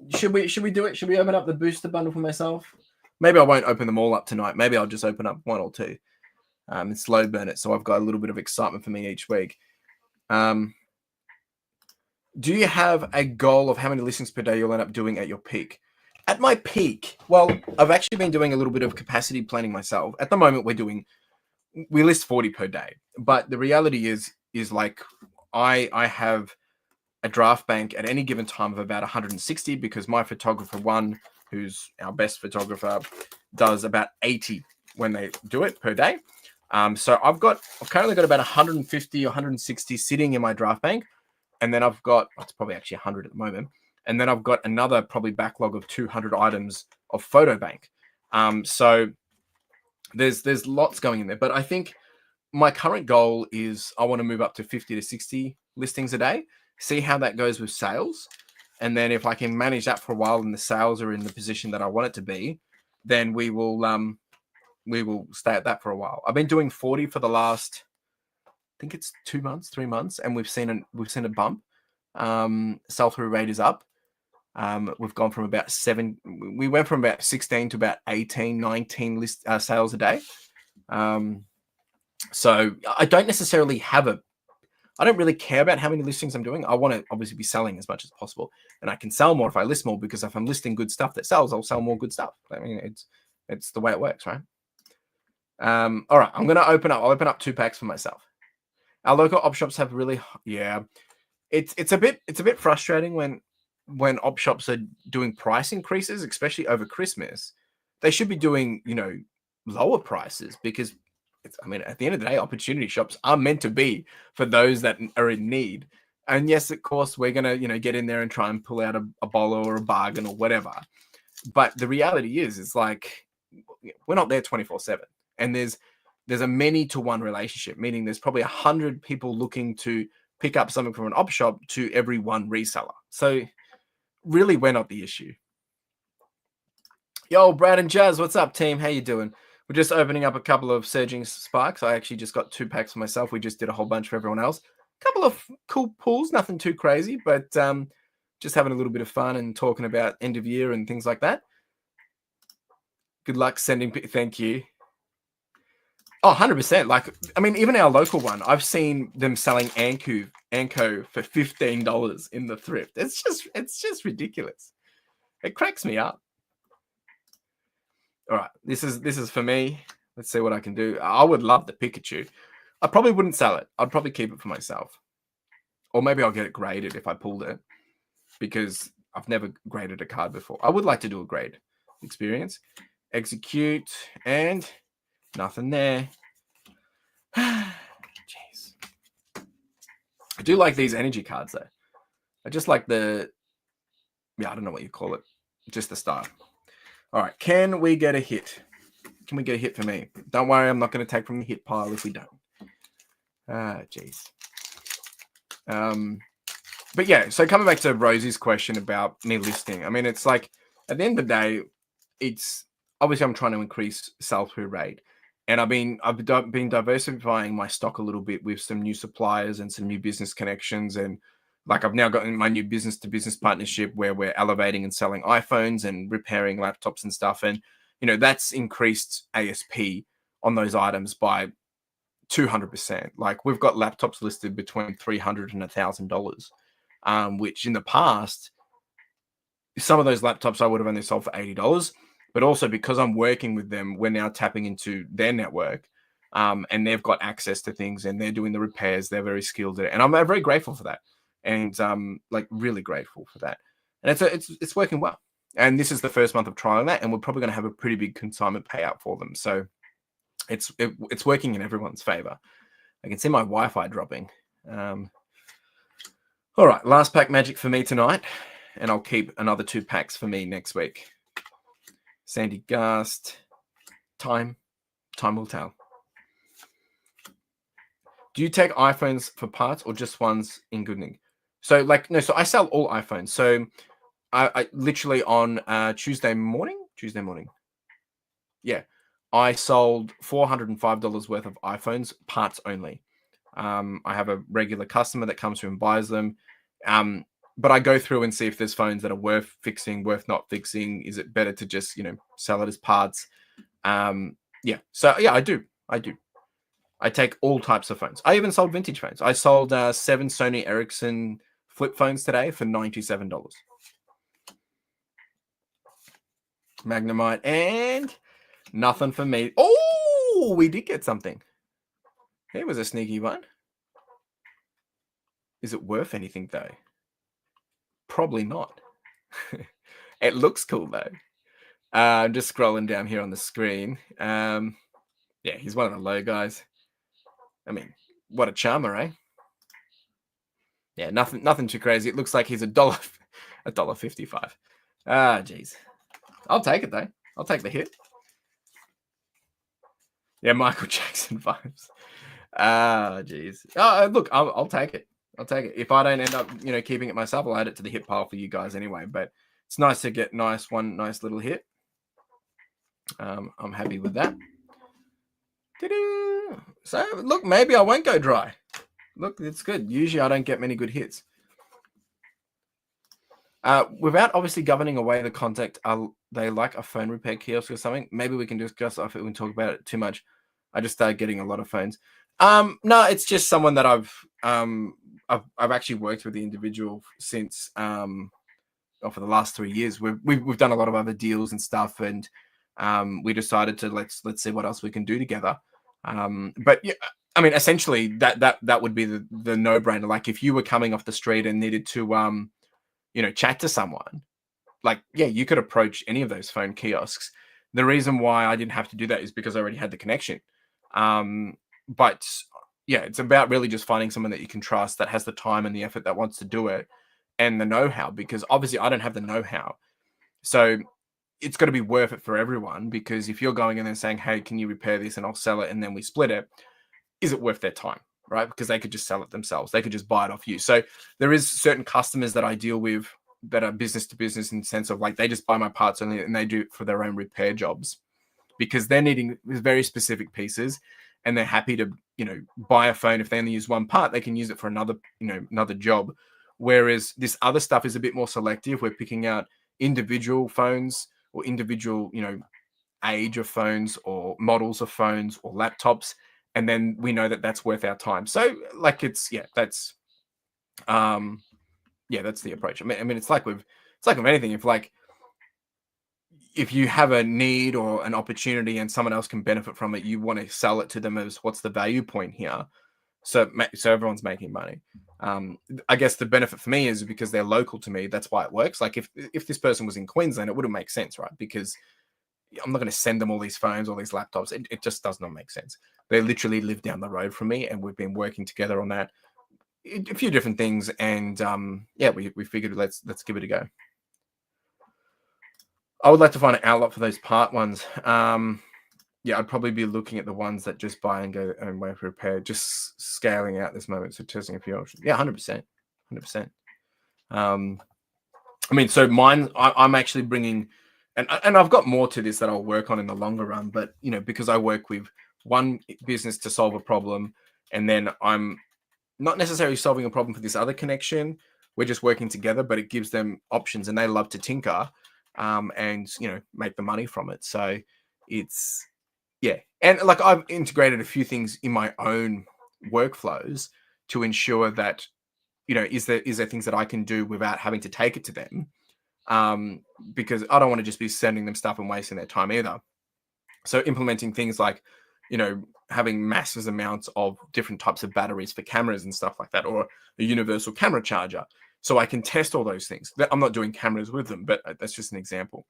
Should we do it? Should we open up the booster bundle for myself? Maybe I won't open them all up tonight. Maybe I'll just open up 1 or 2 and slow burn it, so I've got a little bit of excitement for me each week. Do you have a goal of how many listings per day you'll end up doing at your peak? At my peak, well, I've actually been doing a little bit of capacity planning myself. At the moment, we list 40 per day. But the reality is like I have a draft bank at any given time of about 160 because my photographer, one who's our best photographer, does about 80 when they do it per day. So I've currently got about 150 or 160 sitting in my draft bank. And then I've got, it's probably actually 100 at the moment. And then I've got another probably backlog of 200 items of photo bank. So there's lots going in there. But I think my current goal is I want to move up to 50 to 60 listings a day, see how that goes with sales. And then if I can manage that for a while and the sales are in the position that I want it to be, then we will stay at that for a while. I've been doing 40 for the last, I think it's 2 months, 3 months, and we've seen a bump. Sell-through rate is up. We've gone from about 7. We went from about 16 to about 18, 19 sales a day. So I don't necessarily I don't really care about how many listings I'm doing. I want to obviously be selling as much as possible, and I can sell more if I list more, because if I'm listing good stuff that sells, I'll sell more good stuff. I mean, it's the way it works, right? All right, I'll open up 2 packs for myself. Our local op shops have it's a bit frustrating when op shops are doing price increases, especially over Christmas. They should be doing, lower prices, because at the end of the day, opportunity shops are meant to be for those that are in need. And yes, of course, we're going to, get in there and try and pull out a bolo or a bargain or whatever. But the reality is like, we're not there 24/7. And there's a many to one relationship, meaning there's probably 100 people looking to pick up something from an op shop to every one reseller. So really, we're not the issue. Yo, Brad and Jazz, what's up, team? How you doing? We're just opening up a couple of Surging Sparks. I actually just got 2 packs for myself. We just did a whole bunch for everyone else. A couple of cool pulls, nothing too crazy, but just having a little bit of fun and talking about end of year and things like that. Good luck sending. Thank you. Oh, 100%. Even our local one, I've seen them selling Anko for $15 in the thrift. It's just ridiculous. It cracks me up. All right, this is for me. Let's see what I can do. I would love the Pikachu. I probably wouldn't sell it. I'd probably keep it for myself. Or maybe I'll get it graded if I pulled it, because I've never graded a card before. I would like to do a grade experience. execute, and nothing there. Jeez. I do like these energy cards though. I just like I don't know what you call it. Just the style. All right, can we get a hit? Can we get a hit for me? Don't worry, I'm not going to take from the hit pile if we don't. Jeez. But yeah, so coming back to Rosie's question about me listing, I mean, it's like at the end of the day, it's obviously I'm trying to increase sell-through rate, and I've been diversifying my stock a little bit with some new suppliers and some new business connections, and like I've now gotten my new business-to-business partnership where we're elevating and selling iPhones and repairing laptops and stuff, and that's increased ASP on those items by 200%. Like we've got laptops listed between $300 and $1,000, which in the past, some of those laptops I would have only sold for $80. But also because I'm working with them, we're now tapping into their network, and they've got access to things and they're doing the repairs. They're very skilled at it, and I'm very grateful for that, and like really grateful for that. And it's working well. And this is the first month of trialing that, and we're probably going to have a pretty big consignment payout for them. So it's working in everyone's favor. I can see my Wi-Fi dropping. All right, last pack magic for me tonight, and I'll keep another 2 packs for me next week. Sandy Gast. Time will tell. Do you take iPhones for parts or just ones in good nick? So so I sell all iPhones. So I literally on Tuesday morning. Yeah. I sold $405 worth of iPhones, parts only. I have a regular customer that comes through and buys them. But I go through and see if there's phones that are worth fixing, worth not fixing. Is it better to just, sell it as parts? Yeah. So yeah, I do. I take all types of phones. I even sold vintage phones. I sold 7 Sony Ericsson flip phones today for $97. Magnemite and nothing for me. Oh, we did get something. It was a sneaky one. Is it worth anything though? Probably not. It looks cool though. I'm just scrolling down here on the screen. Yeah, he's one of the low guys. I mean, what a charmer, eh? Yeah, nothing too crazy. It looks like he's $1.55. Geez. I'll take it though. I'll take the hit. Yeah, Michael Jackson vibes. Geez. Oh, look, I'll take it. I'll take it. If I don't end up, keeping it myself, I'll add it to the hit pile for you guys anyway. But it's nice to get one nice little hit. I'm happy with that. So look, maybe I won't go dry. Look, it's good. Usually I don't get many good hits. Without obviously governing away the contact, they like a phone repair kiosk or something. Maybe we can discuss if we can talk about it too much. I just started getting a lot of phones. No, it's just someone that I've actually worked with the individual since for the last 3 years. We've done a lot of other deals and stuff, and we decided to let's see what else we can do together. But yeah, I mean, essentially that would be the no-brainer. Like if you were coming off the street and needed to chat to someone, like, yeah, you could approach any of those phone kiosks. The reason why I didn't have to do that is because I already had the connection. But yeah, it's about really just finding someone that you can trust, that has the time and the effort, that wants to do it, and the know-how, because obviously I don't have the know-how. So it's got to be worth it for everyone, because if you're going in and saying, hey, can you repair this and I'll sell it and then we split it, is it worth their time, right? Because they could just sell it themselves. They could just buy it off you. So there is certain customers that I deal with that are business to business in the sense of like they just buy my parts only and they do it for their own repair jobs because they're needing very specific pieces, and they're happy to buy a phone. If they only use one part, they can use it for another job. Whereas this other stuff is a bit more selective. We're picking out individual phones or individual age of phones or models of phones or laptops, and then we know that that's worth our time. So like that's that's the approach. I mean it's like with anything. If you have a need or an opportunity and someone else can benefit from it, you want to sell it to them as what's the value point here. So everyone's making money. I guess the benefit for me is because they're local to me. That's why it works. Like if this person was in Queensland, it wouldn't make sense, right? Because I'm not going to send them all these phones, all these laptops. It just does not make sense. They literally live down the road from me, and we've been working together on that, a few different things. And yeah, we figured let's give it a go. I would like to find an outlet for those part ones. Yeah, I'd probably be looking at the ones that just buy and go and wait for repair, just scaling out this moment. So testing a few options. Yeah, 100%. 100%. I mean, so mine, I'm actually bringing, and I've got more to this that I'll work on in the longer run, but, you know, because I work with one business to solve a problem, and then I'm not necessarily solving a problem for this other connection. We're just working together, but it gives them options, and they love to tinker, and, you know, make the money from it. So it's, yeah. And like I've integrated a few things in my own workflows to ensure that, you know, is there things that I can do without having to take it to them? Because I don't want to just be sending them stuff and wasting their time either. So implementing things like, you know, having massive amounts of different types of batteries for cameras and stuff like that, or a universal camera charger, so I can test all those things. I'm not doing cameras with them, but that's just an example.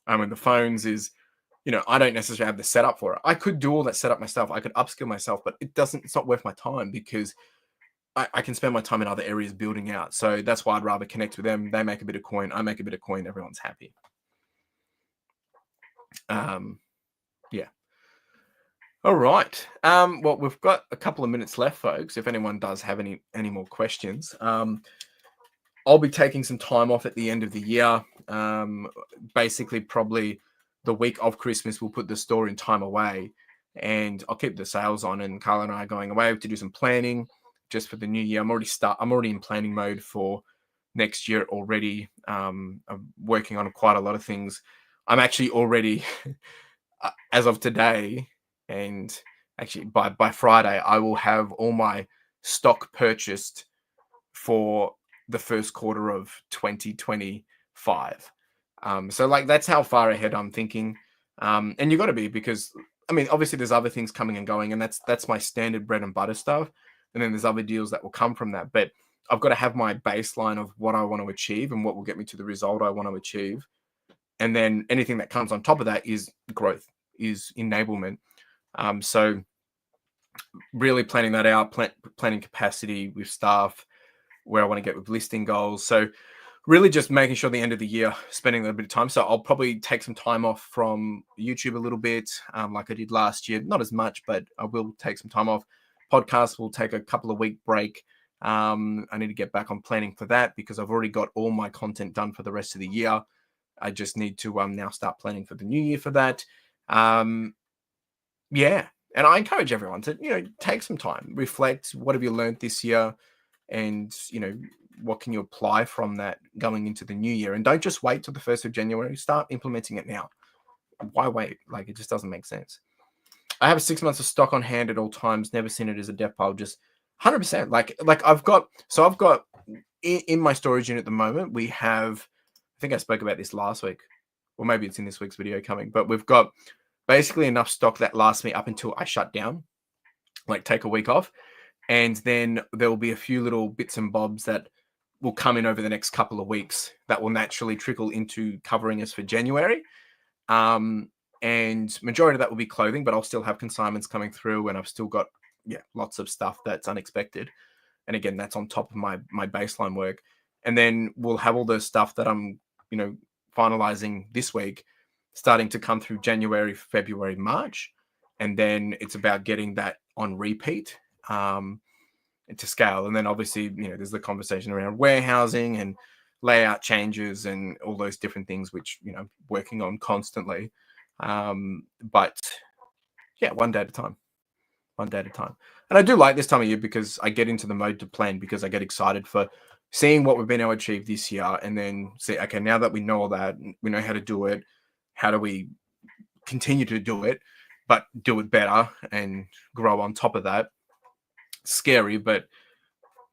And the phones is, you know, I don't necessarily have the setup for it. I could do all that setup myself. I could upskill myself, but it's not worth my time, because I can spend my time in other areas building out. So that's why I'd rather connect with them. They make a bit of coin. I make a bit of coin. Everyone's happy. Yeah. All right. Well, we've got a couple of minutes left, folks. If anyone does have any more questions, I'll be taking some time off at the end of the year. Basically, probably the week of Christmas, we'll put the store in time away, and I'll keep the sales on. And Carla and I are going away to do some planning just for the new year. I'm already in planning mode for next year already. I'm working on quite a lot of things. I'm actually already, as of today, and actually by Friday, I will have all my stock purchased for the first quarter of 2025. So like that's how far ahead I'm thinking. And you got to be, because I mean, obviously there's other things coming and going, and that's my standard bread and butter stuff. And then there's other deals that will come from that. But I've got to have my baseline of what I want to achieve and what will get me to the result I want to achieve. And then anything that comes on top of that is growth, is enablement. So really planning that out, planning capacity with staff, where I want to get with listing goals. So really just making sure the end of the year, spending a little bit of time. So I'll probably take some time off from YouTube a little bit, like I did last year. Not as much, but I will take some time off. Podcast will take a couple of week break. I need to get back on planning for that, because I've already got all my content done for the rest of the year. I just need to now start planning for the new year for that. Yeah. And I encourage everyone to, you know, take some time, reflect. What have you learned this year? And, you know, what can you apply from that going into the new year? And don't just wait till the 1st of January. Start implementing it now. Why wait? Like, it just doesn't make sense. I have 6 months of stock on hand at all times. Never seen it as a death pile. Just 100%. Like I've got in my storage unit at the moment, we have, I think I spoke about this last week, or maybe it's in this week's video coming, but we've got basically enough stock that lasts me up until I shut down, like take a week off. And then there will be a few little bits and bobs that will come in over the next couple of weeks that will naturally trickle into covering us for January. And majority of that will be clothing, but I'll still have consignments coming through, and I've still got, lots of stuff that's unexpected. And again, that's on top of my baseline work. And then we'll have all the stuff that I'm, finalizing this week, starting to come through January, February, March. And then it's about getting that on repeat to scale. And then obviously, there's the conversation around warehousing and layout changes and all those different things, which, working on constantly. But yeah, one day at a time. And I do like this time of year because I get into the mode to plan, because I get excited for seeing what we've been able to achieve this year, and then say, okay, now that we know all that, we know how to do it, how do we continue to do it, but do it better and grow on top of that? Scary, but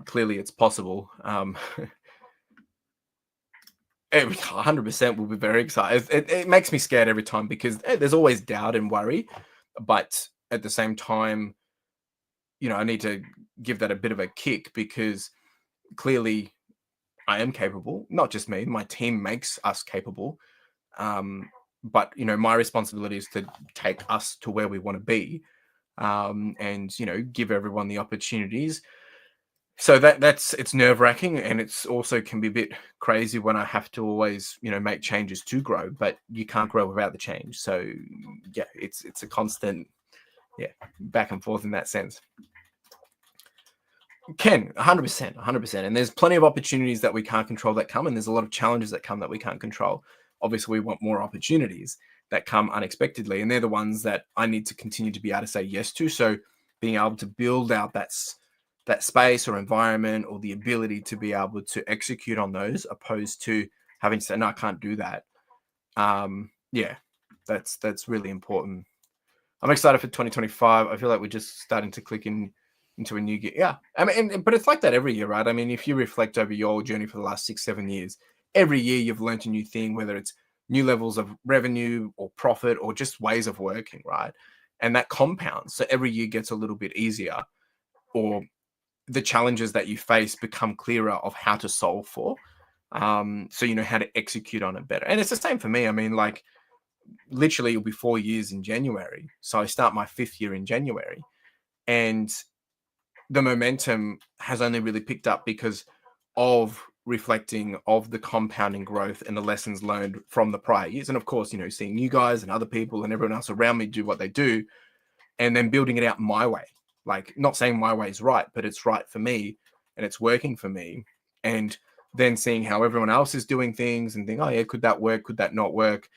clearly it's possible. 100% will be very excited. It makes me scared every time, because there's always doubt and worry, but at the same time, I need to give that a bit of a kick, because clearly I am capable. Not just me, my team makes us capable. but my responsibility is to take us to where we want to be, and give everyone the opportunities. So it's nerve-wracking, and it's also can be a bit crazy when I have to always make changes to grow, but you can't grow without the change. So yeah, it's a constant back and forth in that sense. Ken, 100%, 100%. And there's plenty of opportunities that we can't control that come, and there's a lot of challenges that come that we can't control. Obviously, we want more opportunities that come unexpectedly, and they're the ones that I need to continue to be able to say yes to. So being able to build out that space or environment, or the ability to be able to execute on those, opposed to having to say, no, I can't do that. That's really important. I'm excited for 2025. I feel like we're just starting to click into a new gear. Yeah, I mean, but it's like that every year, right? I mean, if you reflect over your journey for the last 6-7 years, every year you've learned a new thing, whether it's new levels of revenue or profit or just ways of working, right? And that compounds. So every year gets a little bit easier, or the challenges that you face become clearer of how to solve for. So you know how to execute on it better. And it's the same for me. I mean, like, literally it'll be 4 years in January. So I start my 5th year in January. And the momentum has only really picked up because of reflecting of the compounding growth and the lessons learned from the prior years. And of course, seeing you guys and other people and everyone else around me do what they do, and then building it out my way. Like, not saying my way is right, but it's right for me and it's working for me. And then seeing how everyone else is doing things and think, oh yeah, could that work? Could that not work?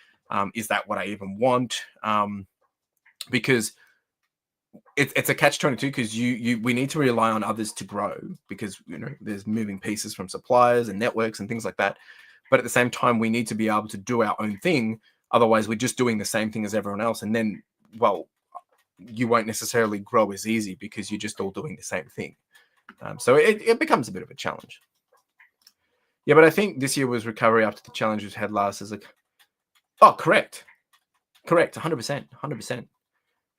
Is that what I even want? Because it's a catch-22, because we need to rely on others to grow, because there's moving pieces from suppliers and networks and things like that. But at the same time, we need to be able to do our own thing. Otherwise, we're just doing the same thing as everyone else, and then, well, you won't necessarily grow as easy because you're just all doing the same thing. So it becomes a bit of a challenge. Yeah, but I think this year was recovery after the challenge we had last. Is like, oh, correct, 100%, 100%.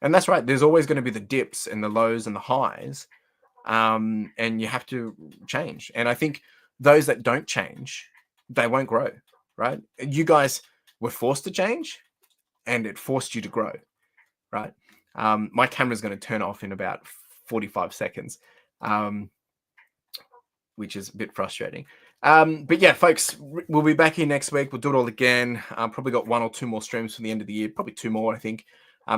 And that's right. There's always going to be the dips and the lows and the highs, and you have to change. And I think those that don't change, they won't grow, right? You guys were forced to change, and it forced you to grow, right? My camera's going to turn off in about 45 seconds, which is a bit frustrating. But yeah, folks, we'll be back here next week. We'll do it all again. Probably got 1 or 2 more streams for the end of the year, probably 2 more, I think.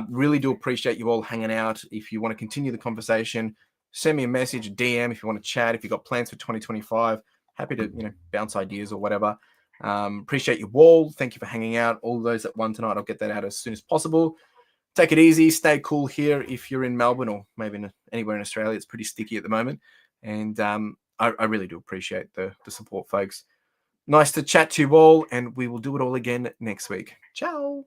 Really do appreciate you all hanging out. If you want to continue the conversation, send me a message, a DM if you want to chat. If you've got plans for 2025, happy to bounce ideas or whatever. Appreciate you all. Thank you for hanging out. All those that won tonight, I'll get that out as soon as possible. Take it easy. Stay cool here if you're in Melbourne, or maybe anywhere in Australia. It's pretty sticky at the moment. And I really do appreciate the support, folks. Nice to chat to you all, and we will do it all again next week. Ciao.